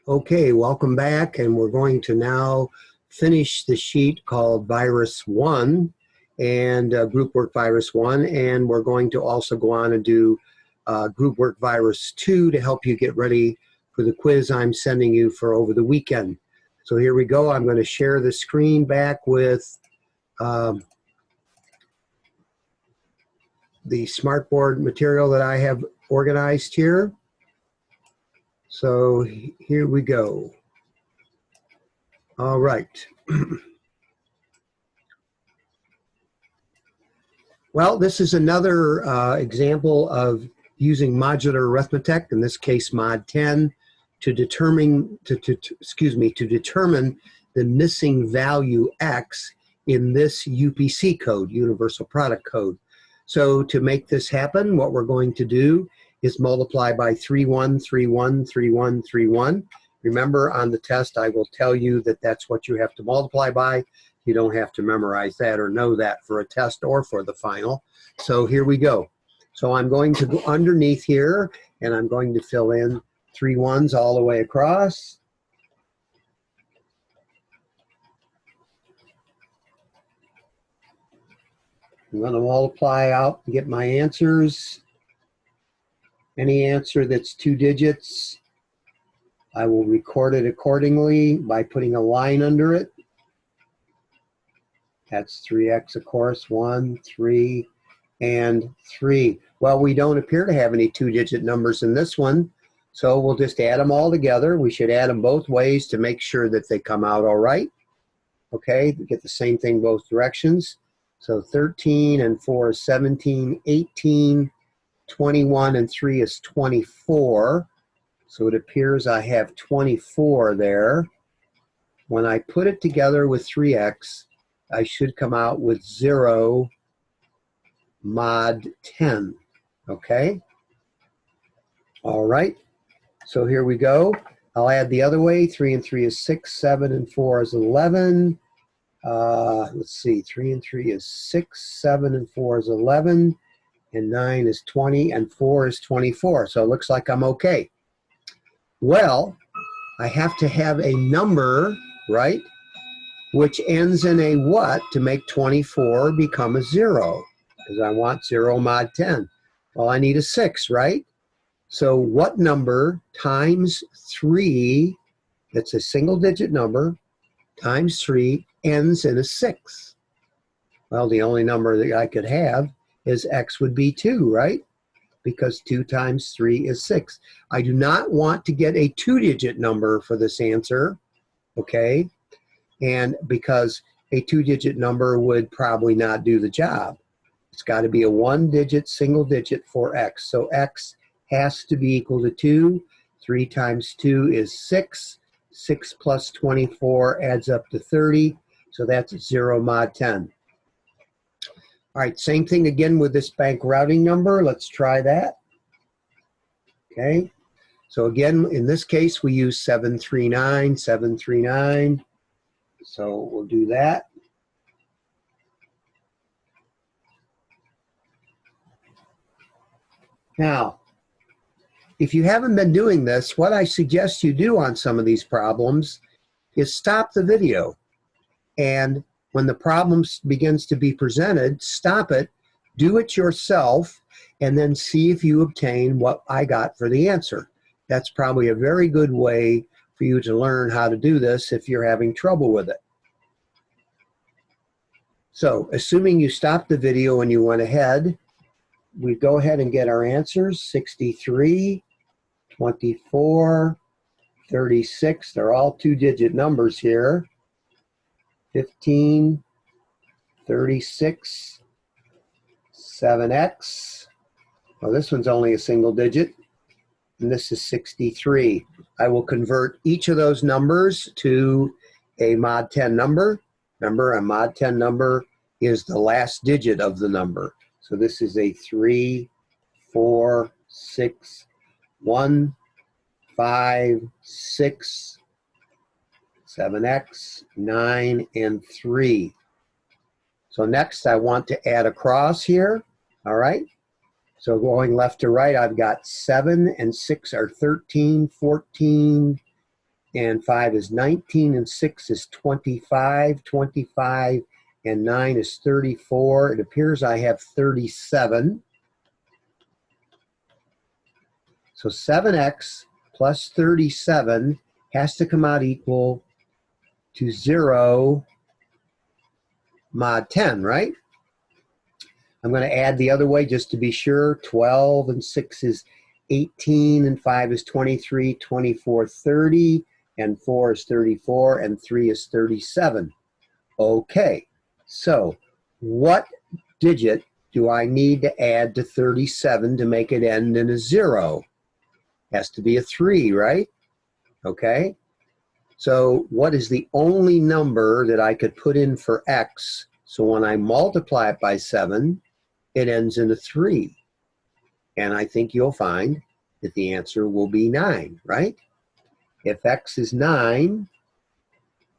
Okay, welcome back, and we're going to now finish the sheet called Virus 1 and Group Work Virus 1, and we're going to also go on and do Group Work Virus 2 to help you get ready for the quiz I'm sending you for over the weekend. So here we go. I'm going to share the screen back with the Smartboard material that I have organized here. So here we go. All right. Well, this is another example of using modular arithmetic, in this case mod 10, to determine the missing value x in this UPC code, Universal Product Code. So to make this happen, what we're going to do is multiply by 31, 31, 31, 31. Remember, on the test, I will tell you that that's what you have to multiply by. You don't have to memorize that or know that for a test or for the final. So here we go. So I'm going to go underneath here, and I'm going to fill in 3 ones all the way across. I'm going to multiply out and get my answers. Any answer that's 2 digits, I will record it accordingly by putting a line under it. That's 3x, of course, 1, 3, and 3. Well, we don't appear to have any 2-digit numbers in this one, so we'll just add them all together. We should add them both ways to make sure that they come out all right. Okay, get the same thing both directions. So 13 and 4 is 17, 18, 21 and 3 is 24. So it appears I have 24 there. When I put it together with 3x, I should come out with 0 mod 10, okay? All right, so here we go. I'll add the other way. 3 and 3 is 6, 7 and 4 is 11. Let's see, 3 and 3 is 6, 7 and 4 is 11, and 9 is 20, and 4 is 24. So it looks like I'm okay. Well, I have to have a number, right, which ends in a what to make 24 become a 0? Because I want 0 mod 10. Well, I need a 6, right? So what number times 3, that's a single-digit number, times 3 ends in a 6? Well, the only number that I could have is x would be 2, right? Because 2 times 3 is 6. I do not want to get a 2-digit number for this answer, okay? And because a 2-digit number would probably not do the job. It's got to be a 1-digit, single digit for x. So x has to be equal to 2. 3 times 2 is 6. 6 plus 24 adds up to 30. So that's 0 mod 10. All right, same thing again with this bank routing number. Let's try that. Okay, so again, in this case, we use 739, 739. So we'll do that. Now, if you haven't been doing this, what I suggest you do on some of these problems is stop the video. And when the problem begins to be presented, stop it, do it yourself, and then see if you obtain what I got for the answer. That's probably a very good way for you to learn how to do this if you're having trouble with it. So, assuming you stopped the video and you went ahead, we go ahead and get our answers. 63, 24, 36. They're all 2-digit numbers here. 15, 36, 7x. Well, this one's only a single digit, and this is 63. I will convert each of those numbers to a mod 10 number. Remember, a mod 10 number is the last digit of the number. So this is a 3, 4, 6, 1, 5, 6, 7x, 9, and 3. So next I want to add across here, all right? So going left to right, I've got 7 and 6 are 13, 14, and 5 is 19, and 6 is 25. 25 and 9 is 34. It appears I have 37. So 7x plus 37 has to come out equal to 0 mod 10, right? I'm going to add the other way just to be sure. 12 and 6 is 18, and 5 is 23, 24, 30, and 4 is 34, and 3 is 37. Okay, so what digit do I need to add to 37 to make it end in a 0? Has to be a 3, right? Okay, so what is the only number that I could put in for x? So when I multiply it by 7, it ends in a 3. And I think you'll find that the answer will be 9, right? If x is 9,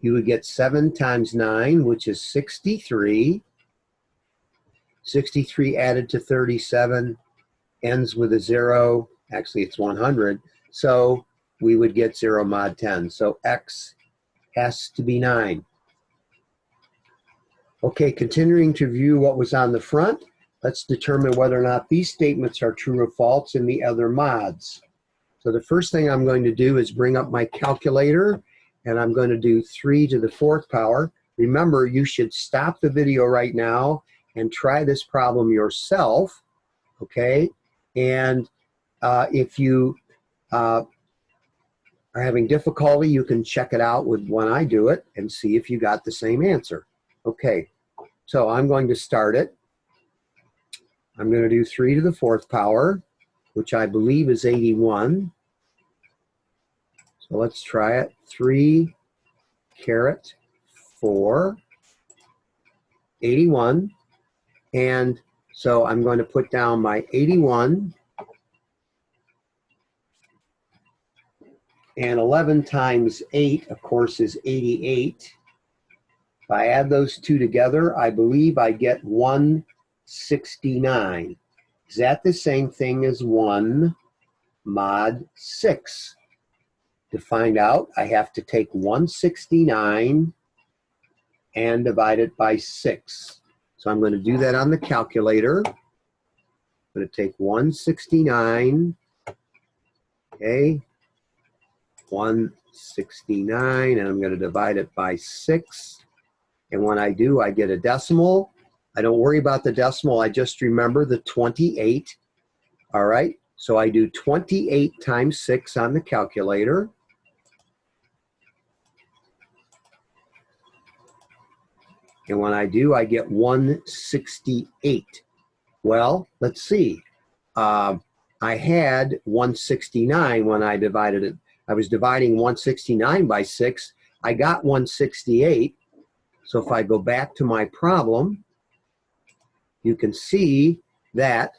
you would get 7 times 9, which is 63. 63 added to 37 ends with a 0. Actually, it's 100. So we would get 0 mod 10. So x has to be 9. Okay, continuing to view what was on the front, let's determine whether or not these statements are true or false in the other mods. So the first thing I'm going to do is bring up my calculator, and I'm going to do 3 to the 4th power. Remember, you should stop the video right now and try this problem yourself, okay? And if you are having difficulty, you can check it out with when I do it and see if you got the same answer. Okay, so I'm going to start it. I'm going to do 3 to the 4th power, which I believe is 81. So let's try it. 3 caret 4, 81. And so I'm going to put down my 81. And 11 times 8, of course, is 88. If I add those two together, I believe I get 169. Is that the same thing as 1 mod 6? To find out, I have to take 169 and divide it by 6. So I'm going to do that on the calculator. I'm going to take 169, okay, 169, and I'm going to divide it by 6. And when I do, I get a decimal. I don't worry about the decimal. I just remember the 28. All right, so I do 28 times 6 on the calculator. And when I do, I get 168. Well, let's see. I had 169 when I divided it. I was dividing 169 by 6. I got 168. So if I go back to my problem, you can see that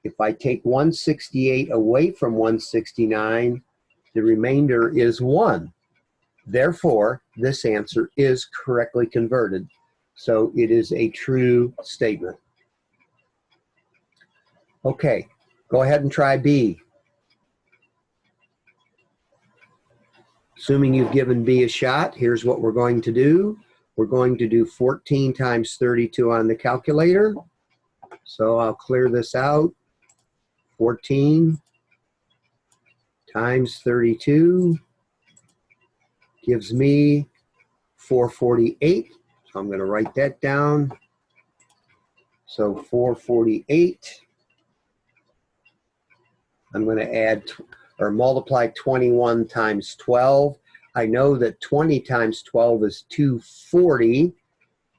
if I take 168 away from 169, the remainder is 1. Therefore, this answer is correctly converted. So it is a true statement. Okay, go ahead and try B. Assuming you've given B a shot, here's what we're going to do. We're going to do 14 times 32 on the calculator. So I'll clear this out. 14 times 32 gives me 448. So I'm going to write that down. So 448. I'm going to add or multiply 21 times 12. I know that 20 times 12 is 240,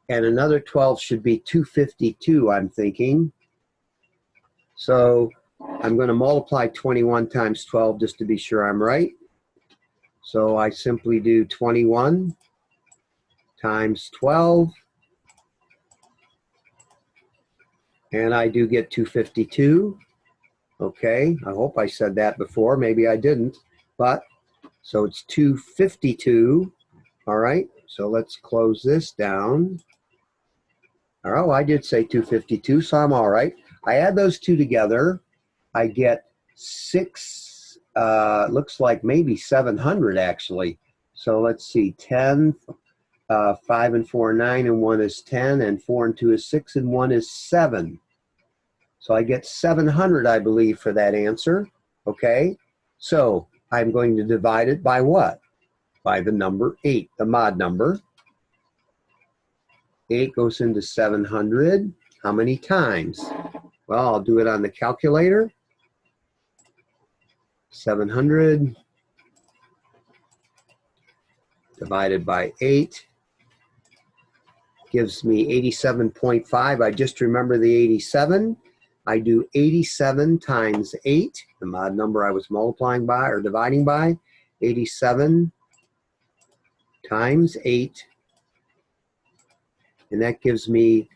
and another 12 should be 252, I'm thinking. So I'm going to multiply 21 times 12 just to be sure I'm right. So I simply do 21 times 12, and I do get 252. Okay, I hope I said that before. Maybe I didn't, but so it's 252. All right, so let's close this down. Oh, I did say 252, so I'm all right. I add those two together. I get 6 looks like maybe 700 actually. So let's see, 10, 5 and 4 are 9, and 1 is 10, and 4 and 2 is 6, and 1 is 7. So I get 700, I believe, for that answer. Okay, so I'm going to divide it by what? By the number 8, the mod number. 8 goes into 700. How many times? Well, I'll do it on the calculator. 700 divided by 8 gives me 87.5. I just remember the 87. I do 87 times 8, the mod number I was multiplying by or dividing by. 87 times 8. And that gives me,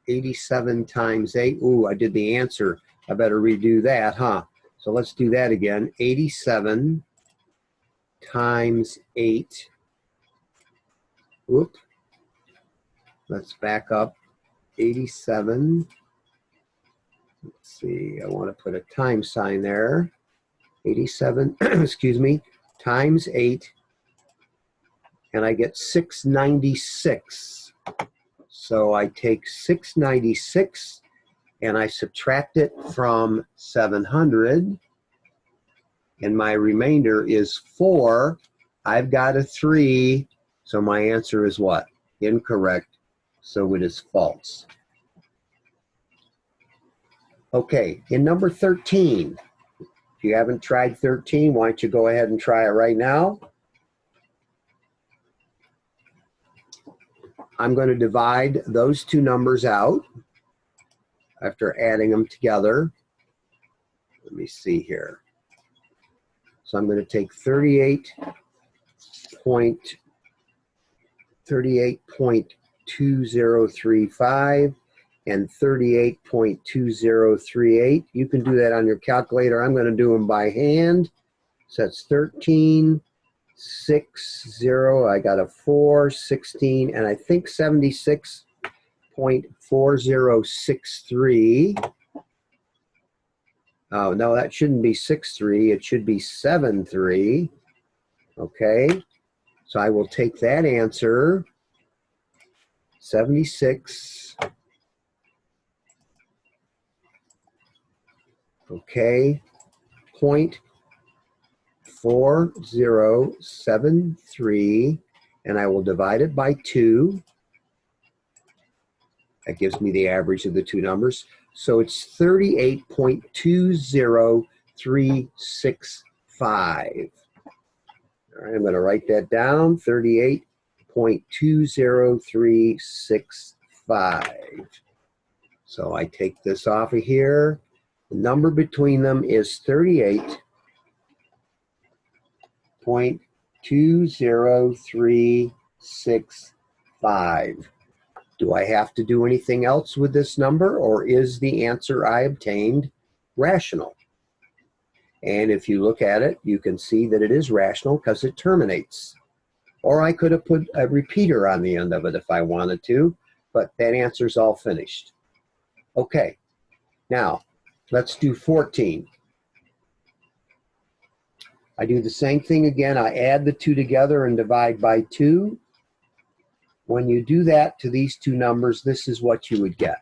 87 times 8. Ooh, I did the answer. I better redo that, huh? So let's do that again. 87 times 8. Whoop. Let's back up. 87. Let's see, I want to put a time sign there. 87, excuse me, times 8. And I get 696. So I take 696 and I subtract it from 700. And my remainder is 4. I've got a 3. So my answer is what? Incorrect. So it is false. Okay, in number 13, if you haven't tried 13, why don't you go ahead and try it right now? I'm going to divide those two numbers out after adding them together. Let me see here. So I'm going to take 38.2035 and 38.2038. You can do that on your calculator. I'm going to do them by hand. So that's 13, 6, 0. I got a 4, 16, and I think 76.4063. Oh, no, that shouldn't be 6.3. It should be 7.3. Okay. So I will take that answer, 76. Okay, 0.4073, and I will divide it by 2. That gives me the average of the two numbers. So it's 38.20365. All right, I'm going to write that down, 38.20365. So I take this off of here. The number between them is 38.20365. Do I have to do anything else with this number, or is the answer I obtained rational? And if you look at it, you can see that it is rational because it terminates. Or I could have put a repeater on the end of it if I wanted to, but that answer's all finished. Okay, now let's do 14. I do the same thing again. I add the two together and divide by 2. When you do that to these two numbers, this is what you would get.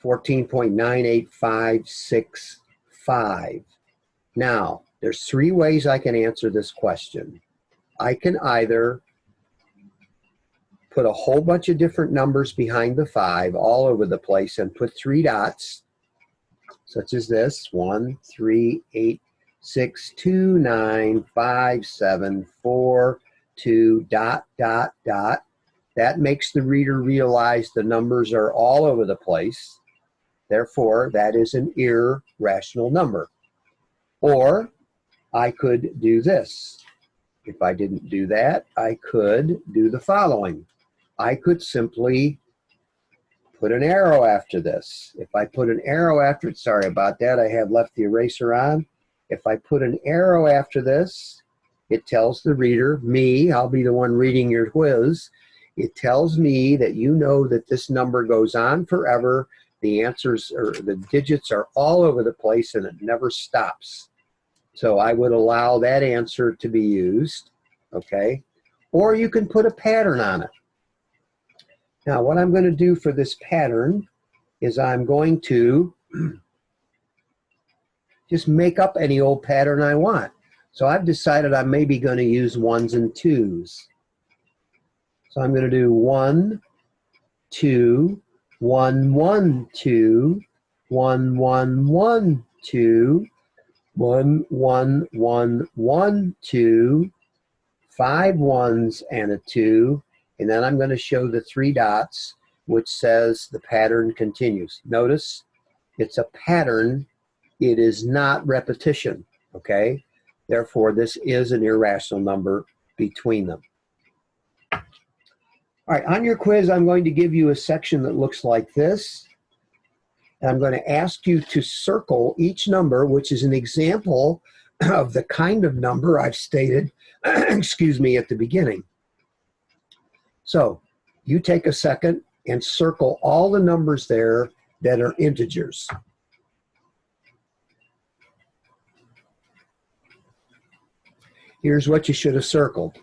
14.98565. Now, there's 3 ways I can answer this question. I can either put a whole bunch of different numbers behind the 5 all over the place and put 3 dots, such as this, 1, 3, 8, 6, 2, 9, 5, 7, 4, 2, ... That makes the reader realize the numbers are all over the place. Therefore, that is an irrational number. Or I could do this. If I didn't do that, I could do the following. I could simply put an arrow after this. If I put an arrow after it, sorry about that, I have left the eraser on. If I put an arrow after this, it tells the reader, me, I'll be the one reading your quiz, it tells me that you know that this number goes on forever the answers or the digits are all over the place and it never stops. So I would allow that answer to be used, okay? Or you can put a pattern on it. Now, what I'm going to do for this pattern is I'm going to just make up any old pattern I want. So I've decided I'm maybe going to use 1s and 2s. So I'm going to do 1, 2, 1, 1, 2, 1, 1, 1, 2, 1, 1, 1, 1, 2, 5 1s and a 2, and then I'm going to show the 3 dots, which says the pattern continues. Notice it's a pattern, it is not repetition, okay? Therefore, this is an irrational number between them. All right, on your quiz, I'm going to give you a section that looks like this. And I'm going to ask you to circle each number, which is an example of the kind of number I've stated, excuse me, at the beginning. So you take a second and circle all the numbers there that are integers. Here's what you should have circled.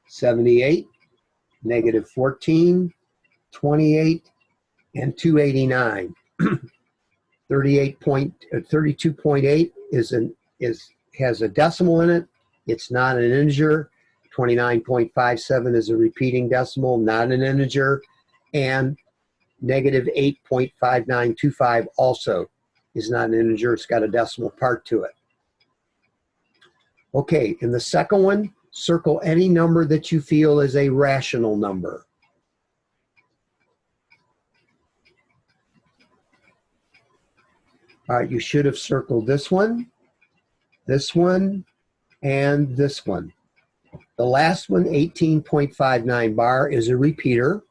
78, -14, 28, and 289. 32.8 has a decimal in it. It's not an integer. 29.57 is a repeating decimal, not an integer. And -8.5925 also is not an integer. It's got a decimal part to it. Okay, in the second one, circle any number that you feel is a rational number. All right, you should have circled this one, and this one. The last one, 18.59 bar, is a repeater,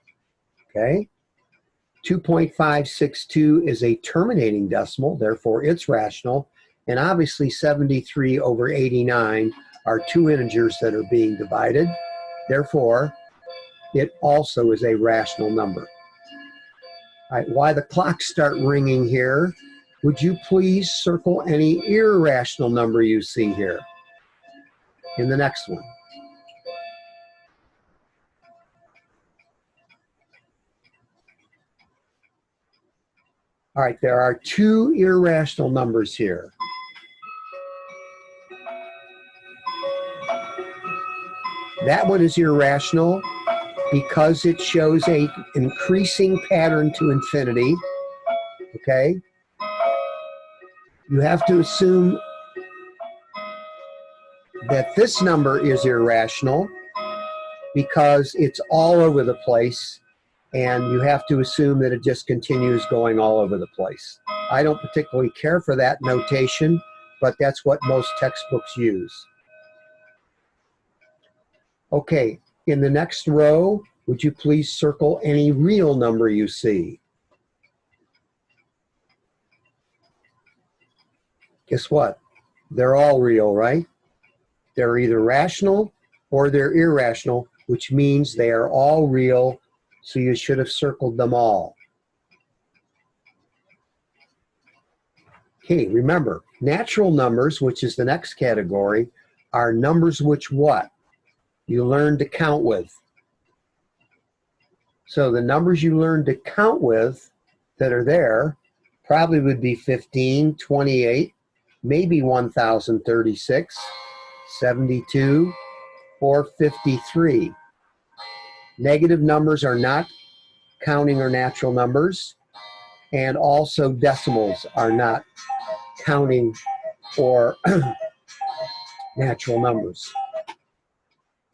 okay? 2.562 is a terminating decimal, therefore it's rational. And obviously 73 over 89 are 2 integers that are being divided. Therefore, it also is a rational number. All right, while the clocks start ringing here, would you please circle any irrational number you see here in the next one? All right, there are 2 irrational numbers here. That one is irrational because it shows an increasing pattern to infinity, okay? You have to assume that this number is irrational because it's all over the place, and you have to assume that it just continues going all over the place. I don't particularly care for that notation, but that's what most textbooks use. Okay, in the next row, would you please circle any real number you see? Guess what? They're all real, right? They're either rational or they're irrational, which means they are all real, so you should have circled them all. Okay, remember, natural numbers, which is the next category, are numbers which what? You learn to count with. So the numbers you learn to count with that are there probably would be 15, 28, maybe 1036, 72, or 53. Negative numbers are not counting or natural numbers, and also decimals are not counting or natural numbers.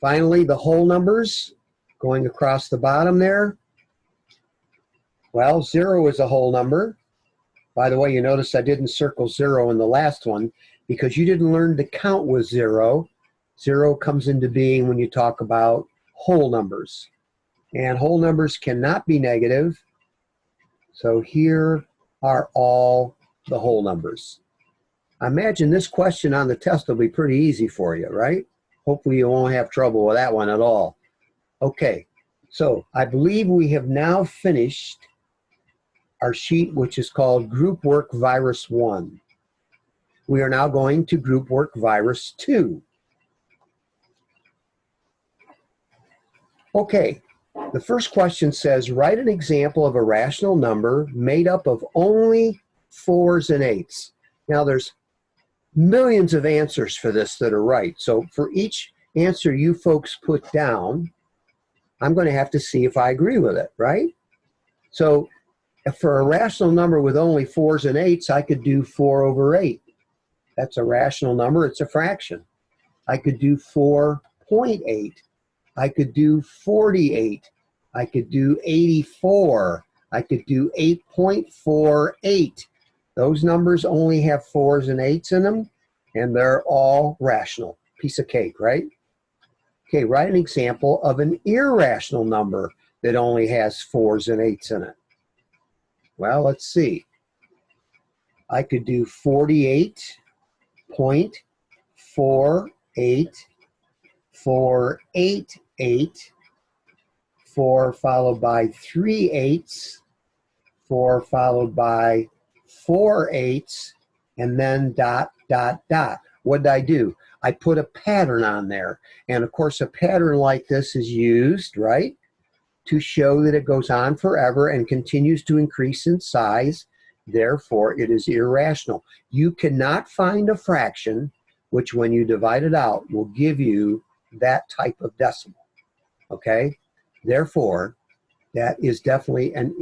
Finally, the whole numbers going across the bottom there. Well, 0 is a whole number. By the way, you notice I didn't circle 0 in the last one because you didn't learn to count with 0. 0 comes into being when you talk about whole numbers. And whole numbers cannot be negative. So here are all the whole numbers. I imagine this question on the test will be pretty easy for you, right? Hopefully you won't have trouble with that one at all. Okay, so I believe we have now finished our sheet, which is called Group Work Virus 1. We are now going to Group Work Virus 2. Okay, the first question says, write an example of a rational number made up of only 4s and 8s. Now there's millions of answers for this that are right. So for each answer you folks put down, I'm going to have to see if I agree with it, right? So for a rational number with only 4s and 8s, I could do 4 over 8. That's a rational number. It's a fraction. I could do 4.8. I could do 48. I could do 84. I could do 8.48. Those numbers only have 4s and 8s in them, and they're all rational. Piece of cake, right? Okay, write an example of an irrational number that only has 4s and 8s in it. Well, let's see. I could do 48.48488, 4 followed by 3 8s, 4 followed by 4 8s, and then dot, dot, dot. What did I do? I put a pattern on there. And of course, a pattern like this is used, right, to show that it goes on forever and continues to increase in size. Therefore, it is irrational. You cannot find a fraction which, when you divide it out, will give you that type of decimal. Okay? Therefore, that is definitely an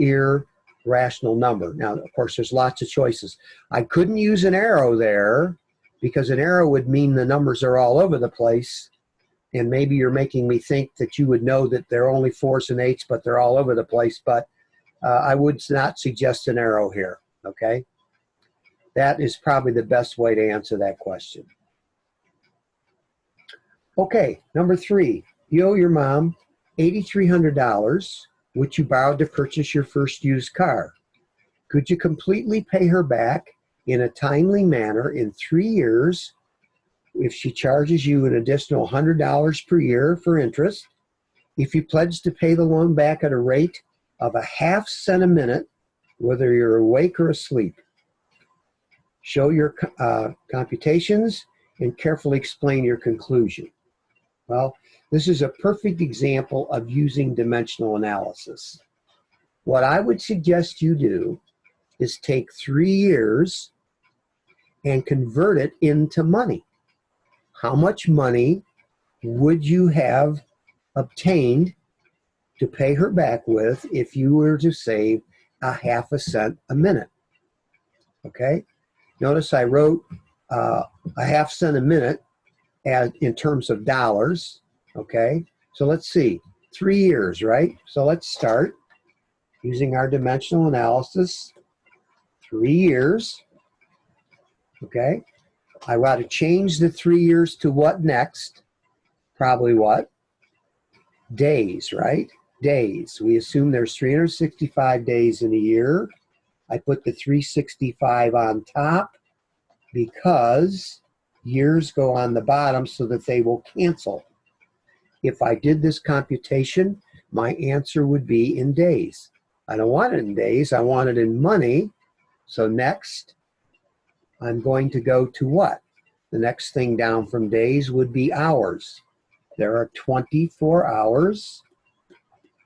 irrational number. Now, of course, there's lots of choices. I couldn't use an arrow there because an arrow would mean the numbers are all over the place. And maybe you're making me think that you would know that they're only 4s and 8s, but they're all over the place. But I would not suggest an arrow here, okay? That is probably the best way to answer that question. Okay, number 3. You owe your mom $8,300, which you borrowed to purchase your first used car. Could you completely pay her back in a timely manner in 3 years if she charges you an additional $100 per year for interest, if you pledge to pay the loan back at a rate of ½ cent a minute, whether you're awake or asleep? Show your computations and carefully explain your conclusion. Well, this is a perfect example of using dimensional analysis. What I would suggest you do is take 3 years and convert it into money. How much money would you have obtained to pay her back with if you were to save ½ cent a minute? Okay? Notice I wrote ½ cent a minute in terms of dollars. Okay? So let's see. 3 years, right? So let's start using our dimensional analysis. 3 years. Okay? I want to change the 3 years to what next? Probably what? Days, right? Days. We assume there's 365 days in a year. I put the 365 on top because years go on the bottom so that they will cancel. If I did this computation, my answer would be in days. I don't want it in days. I want it in money. So next, I'm going to go to what? The next thing down from days would be hours. There are 24 hours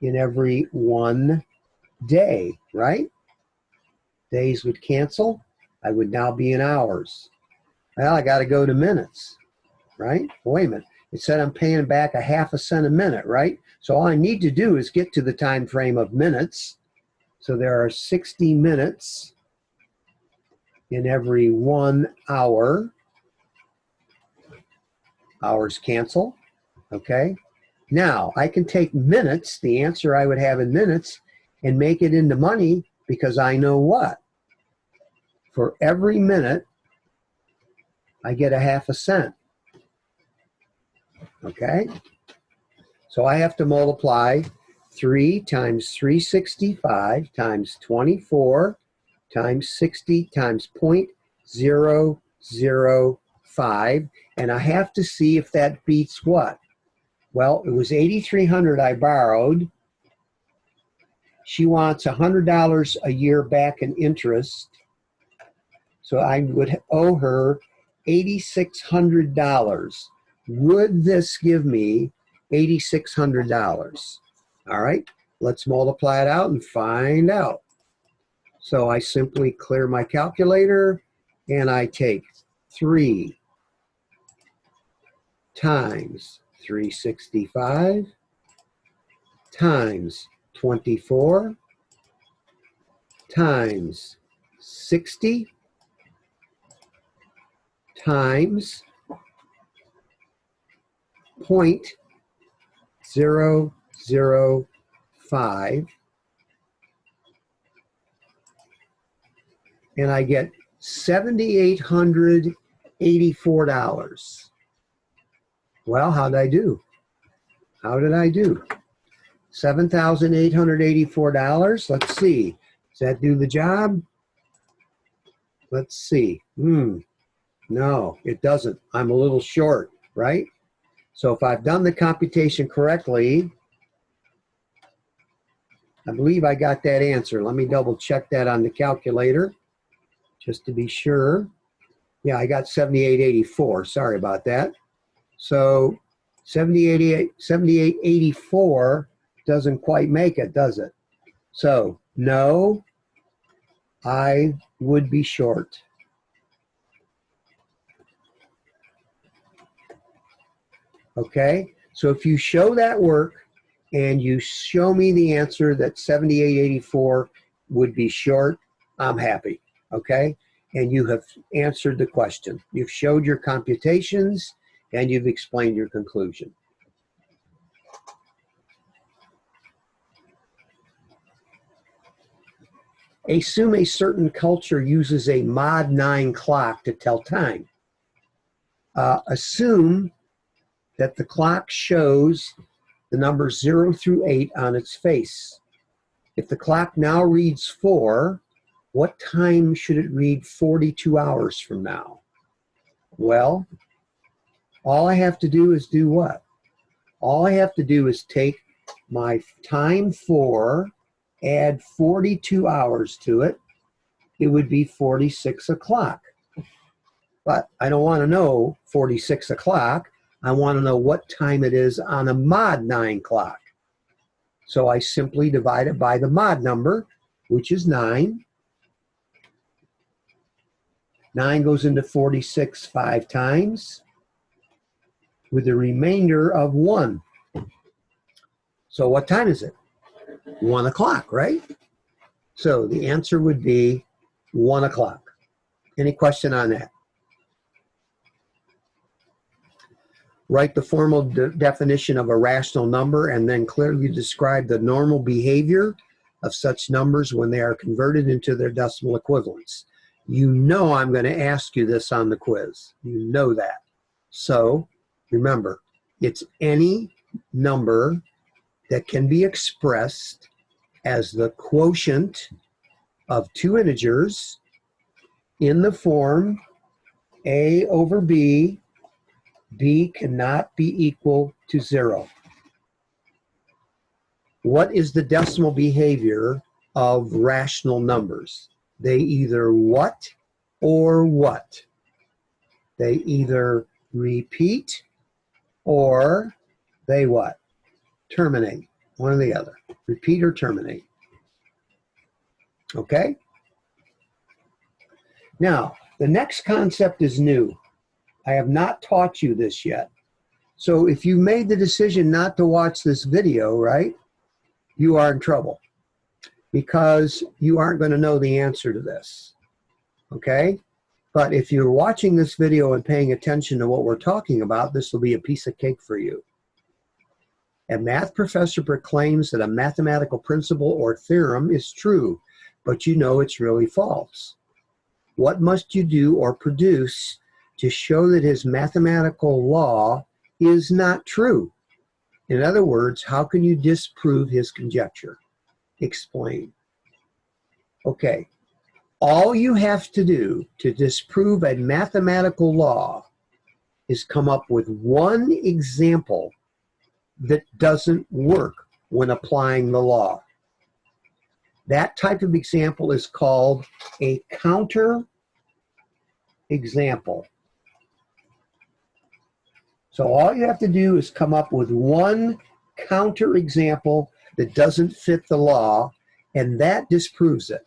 in every 1 day, right? Days would cancel. I would now be in hours. Well, I got to go to minutes, right? Wait a minute. It said I'm paying back ½ cent a minute, right? So all I need to do is get to the time frame of minutes. So there are 60 minutes in every 1 hour. Hours cancel, okay? Now, I can take minutes, the answer I would have in minutes, and make it into money because I know what? For every minute, I get ½ cent, okay? So I have to multiply 3 times 365 times 24 times 60 times 0.005, and I have to see if that beats what? Well, it was $8,300 I borrowed. She wants $100 a year back in interest. So I would owe her $8,600. Would this give me $8,600? All right, let's multiply it out and find out. So I simply clear my calculator and I take 3 times 365 times 24 times 60 times 0.005, and I get $7,884. Well, how did I do? How did I do? $7,884. Let's see. Does that do the job? Let's see. No, it doesn't. I'm a little short, right? So if I've done the computation correctly, I believe I got that answer. Let me double check that on the calculator just to be sure. Yeah, I got 7884. Sorry about that. So 7884 doesn't quite make it, does it? So no, I would be short. Okay, so if you show that work and you show me the answer that 7884 would be short, I'm happy, okay? And you have answered the question. You've showed your computations and you've explained your conclusion. Assume a certain culture uses a mod 9 clock to tell time. Assume that the clock shows the numbers 0 through 8 on its face. If the clock now reads 4, what time should it read 42 hours from now? Well, all I have to do is do what? All I have to do is take my time 4, add 42 hours to it. It would be 46 o'clock. But I don't want to know 46 o'clock. I want to know what time it is on a mod 9 clock. So I simply divide it by the mod number, which is 9. 9 goes into 46 5 times with a remainder of 1. So what time is it? 1 o'clock, right? So the answer would be 1 o'clock. Any question on that? Write the formal definition of a rational number and then clearly describe the normal behavior of such numbers when they are converted into their decimal equivalents. You know I'm going to ask you this on the quiz. You know that. So remember, it's any number that can be expressed as the quotient of 2 integers in the form A over B. B cannot be equal to 0. What is the decimal behavior of rational numbers? They either what or what? They either repeat or they what? Terminate. One or the other. Repeat or terminate. Okay? Now, the next concept is new. I have not taught you this yet. So if you made the decision not to watch this video, right, you are in trouble because you aren't going to know the answer to this. Okay? But if you're watching this video and paying attention to what we're talking about, this will be a piece of cake for you. A math professor proclaims that a mathematical principle or theorem is true, but you know it's really false. What must you do or produce to show that his mathematical law is not true? In other words, how can you disprove his conjecture? Explain. Okay, all you have to do to disprove a mathematical law is come up with one example that doesn't work when applying the law. That type of example is called a counter example. So all you have to do is come up with one counter example that doesn't fit the law, and that disproves it.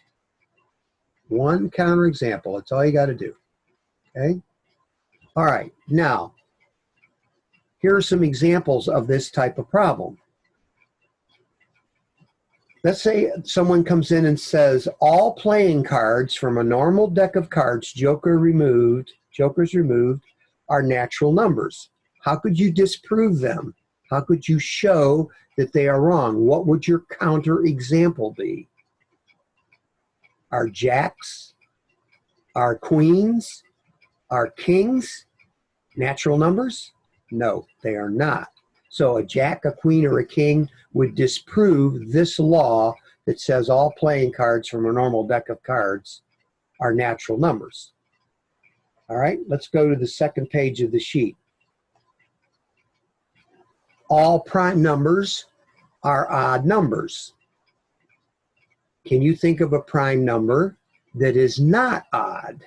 One counter example. That's all you got to do. Okay? All right. Now, here are some examples of this type of problem. Let's say someone comes in and says, all playing cards from a normal deck of cards, jokers removed, are natural numbers. How could you disprove them? How could you show that they are wrong? What would your counter example be? Are jacks, are queens, are kings natural numbers? No, they are not. So a jack, a queen, or a king would disprove this law that says all playing cards from a normal deck of cards are natural numbers. All right, let's go to the second page of the sheet. All prime numbers are odd numbers. Can you think of a prime number that is not odd?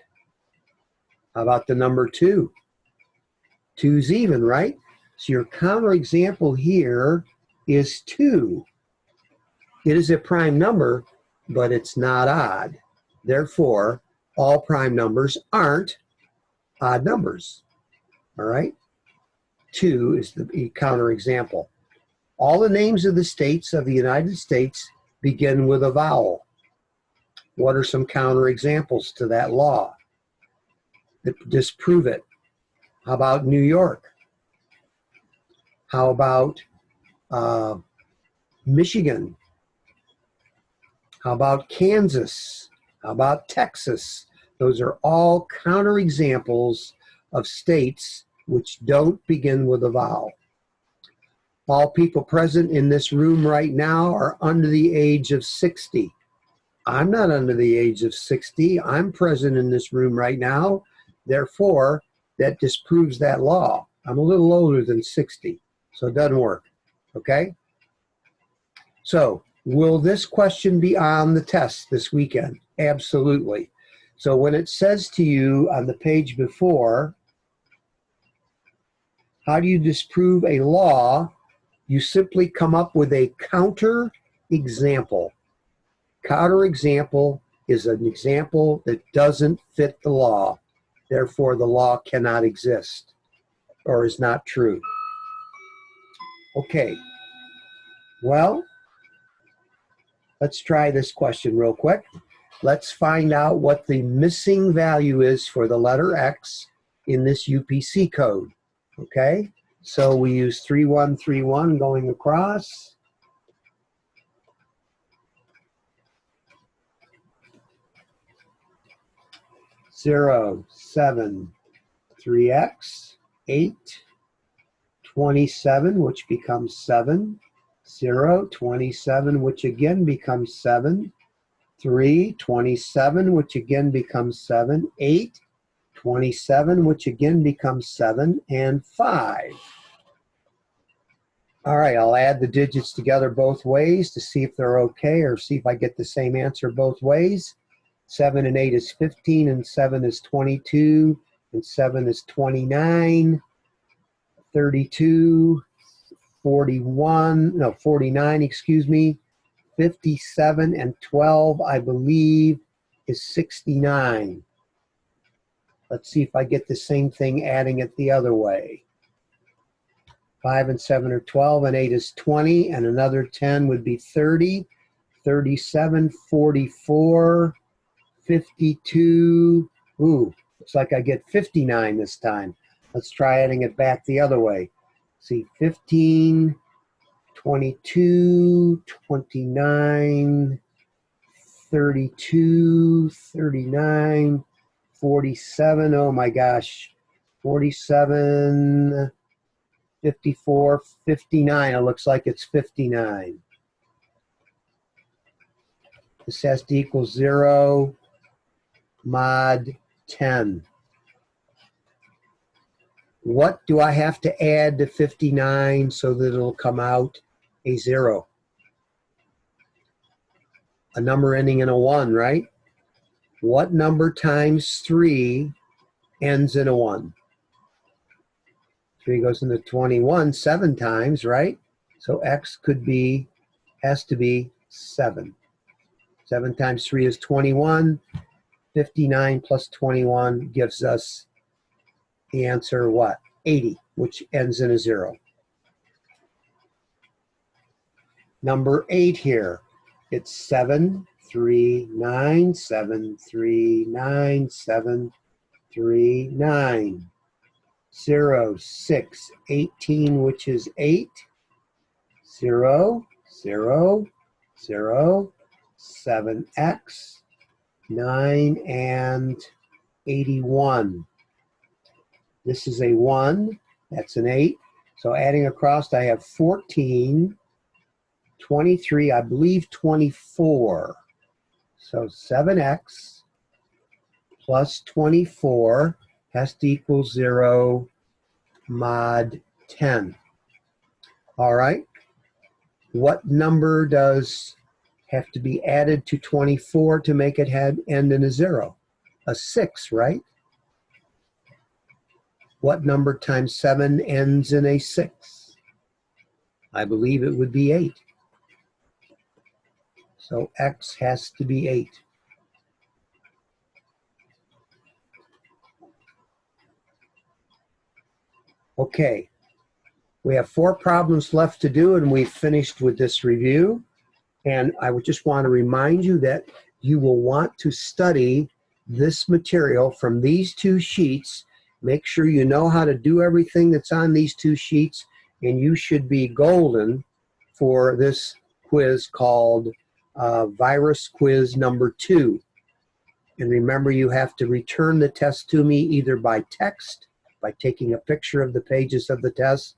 How about the number 2? 2's even, right? So your counterexample here is 2. It is a prime number, but it's not odd. Therefore, all prime numbers aren't odd numbers. All right? 2 is the counterexample. All the names of the states of the United States begin with a vowel. What are some counterexamples to that law that disprove it? How about New York? How about Michigan? How about Kansas? How about Texas? Those are all counterexamples of states which don't begin with a vowel. All people present in this room right now are under the age of 60. I'm not under the age of 60. I'm present in this room right now. Therefore, that disproves that law. I'm a little older than 60, so it doesn't work. Okay? So, will this question be on the test this weekend? Absolutely. So when it says to you on the page before, how do you disprove a law? You simply come up with a counter example. Counter example is an example that doesn't fit the law. Therefore, the law cannot exist or is not true. Okay. Well, let's try this question real quick. Let's find out what the missing value is for the letter X in this UPC code. Okay? So we use 3131 going across. Zero, 7, 3x, 8, 27, which becomes 7, 0, 27, which again becomes 7, 3, 27, which again becomes 7, 8, 27, which again becomes 7, and 5. All right, I'll add the digits together both ways to see if they're okay or see if I get the same answer both ways. 7 and 8 is 15, and 7 is 22, and 7 is 29, 32, 49, excuse me, 57, and 12, I believe, is 69. Let's see if I get the same thing adding it the other way. 5 and 7 are 12, and 8 is 20, and another 10 would be 30, 37, 44, 52. Ooh, looks like I get 59 this time. Let's try adding it back the other way. See, 15, 22, 29, 32, 39, 47. Oh my gosh. 47, 54, 59. It looks like it's 59. This has to equal 0 mod 10. What do I have to add to 59 so that it'll come out a 0? a number ending in a 1, right? What number times 3 ends in a 1? 3 goes into 21 7 times, right? So x has to be 7. 7 times 3 is 21. 59 plus 21 gives us the answer, what? 80, which ends in a 0. Number 8 here. It's 7, 3, 9, 7, 3, 9, 7, 3, 9. 0, 6, 18, which is 8. 0, 0, 0, 7x, 9, and 81. This is a 1. That's an 8. So adding across, I have 14, 23, I believe 24. So 7x plus 24 has to equal 0 mod 10. All right. What number does have to be added to 24 to make it end in a 0? A 6, right? What number times 7 ends in a 6? I believe it would be 8. So x has to be 8. Okay, we have 4 problems left to do, and we've finished with this review. And I would just want to remind you that you will want to study this material from these 2 sheets. Make sure you know how to do everything that's on these 2 sheets, and you should be golden for this quiz called Virus Quiz number 2. And remember, you have to return the test to me either by text, by taking a picture of the pages of the test,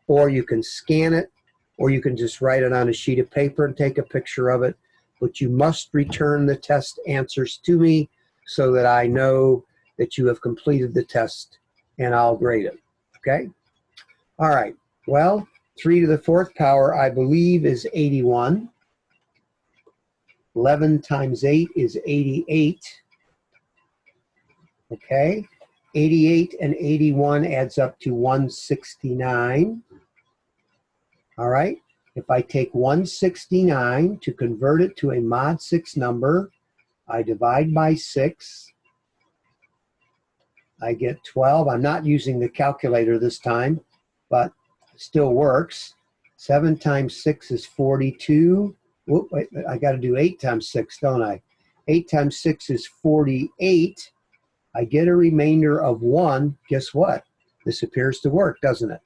or you can scan it, or you can just write it on a sheet of paper and take a picture of it. But you must return the test answers to me so that I know that you have completed the test, and I'll grade it. Okay? All right. Well, 3 to the 4th power, I believe, is 81. 11 times 8 is 88. Okay? 88 and 81 adds up to 169. All right? If I take 169 to convert it to a mod 6 number, I divide by 6. I get 12. I'm not using the calculator this time, but it still works. 7 times 6 is 42. Whoop, wait, I got to do 8 times 6, don't I? 8 times 6 is 48. I get a remainder of 1. Guess what? This appears to work, doesn't it?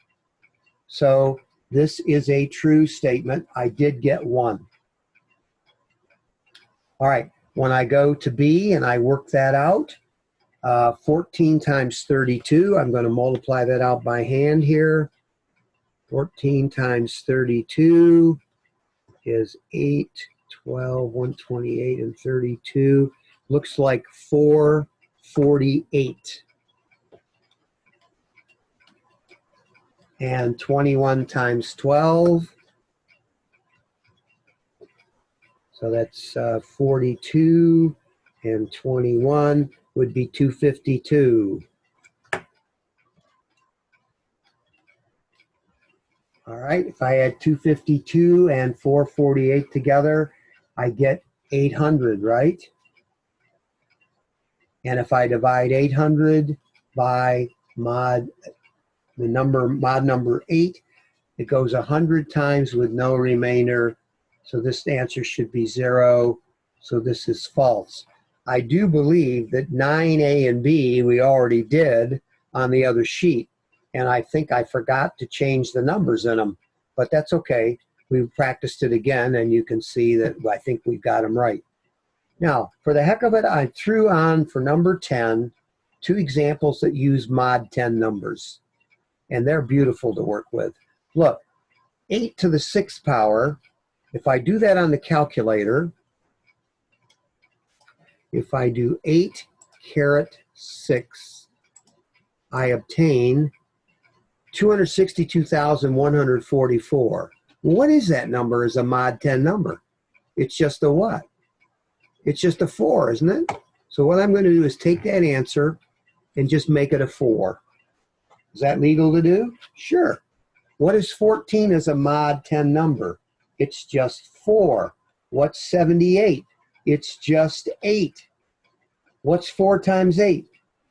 So this is a true statement. I did get 1. All right. When I go to B and I work that out, 14 times 32, I'm going to multiply that out by hand here. 14 times 32 is 8, 12, 128, and 32. Looks like 448. And 21 times 12. So that's 42, and 21 would be 252. All right, if I add 252 and 448 together, I get 800, right? And if I divide 800 by mod number 8, it goes 100 times with no remainder. So this answer should be 0. So this is false. I do believe that 9A and B we already did on the other sheet. And I think I forgot to change the numbers in them. But that's okay. We practiced it again, and you can see that I think we got them right. Now, for the heck of it, I threw on for number 10 2 examples that use mod 10 numbers. And they're beautiful to work with. Look, 8 to the 6th power, if I do that on the calculator, if I do 8 caret 6, I obtain 262,144. What is that number as a mod 10 number? It's just a what? It's just a 4, isn't it? So what I'm going to do is take that answer and just make it a 4. Is that legal to do? Sure. What is 14 as a mod 10 number? It's just 4. What's 78? It's just 8. What's 4 times 8?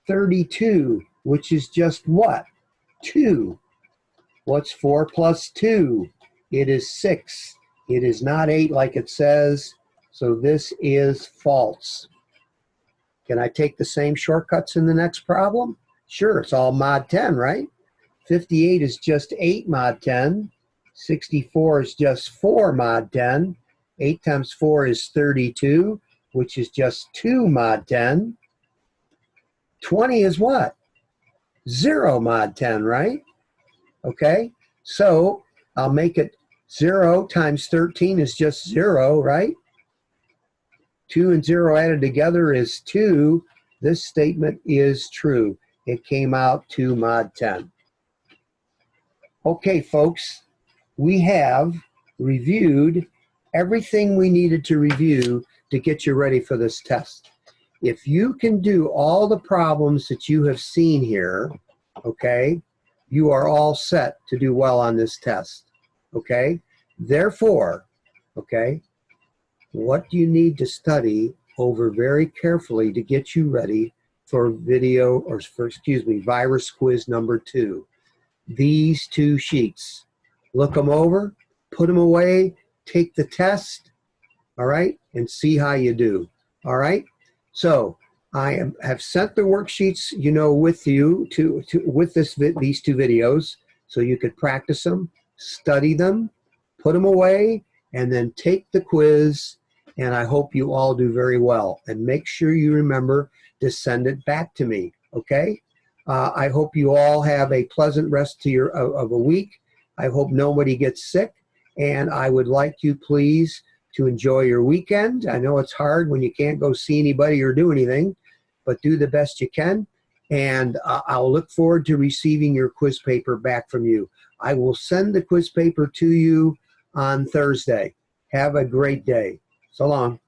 32, which is just what? 2. What's 4 plus 2? It is 6. It is not 8 like it says, so this is false. Can I take the same shortcuts in the next problem? Sure, it's all mod 10, right? 58 is just 8 mod 10. 64 is just 4 mod 10. 8 times 4 is 32, which is just 2 mod 10. 20 is what? 0 mod 10, right? Okay, so I'll make it 0 times 13 is just 0, right? 2 and 0 added together is 2. This statement is true. It came out 2 mod 10. Okay, folks, we have reviewed everything we needed to review to get you ready for this test. If you can do all the problems that you have seen here, okay, you are all set to do well on this test, okay? Therefore, okay, what do you need to study over very carefully to get you ready for virus quiz number 2? These 2 sheets. Look them over, put them away, take the test, all right, and see how you do, all right? So I have sent the worksheets, you know, with you with these 2 videos, so you could practice them, study them, put them away, and then take the quiz. And I hope you all do very well. And make sure you remember to send it back to me, okay? I hope you all have a pleasant rest of a week. I hope nobody gets sick. And I would like you, please, to enjoy your weekend. I know it's hard when you can't go see anybody or do anything, but do the best you can. And I'll look forward to receiving your quiz paper back from you. I will send the quiz paper to you on Thursday. Have a great day. So long.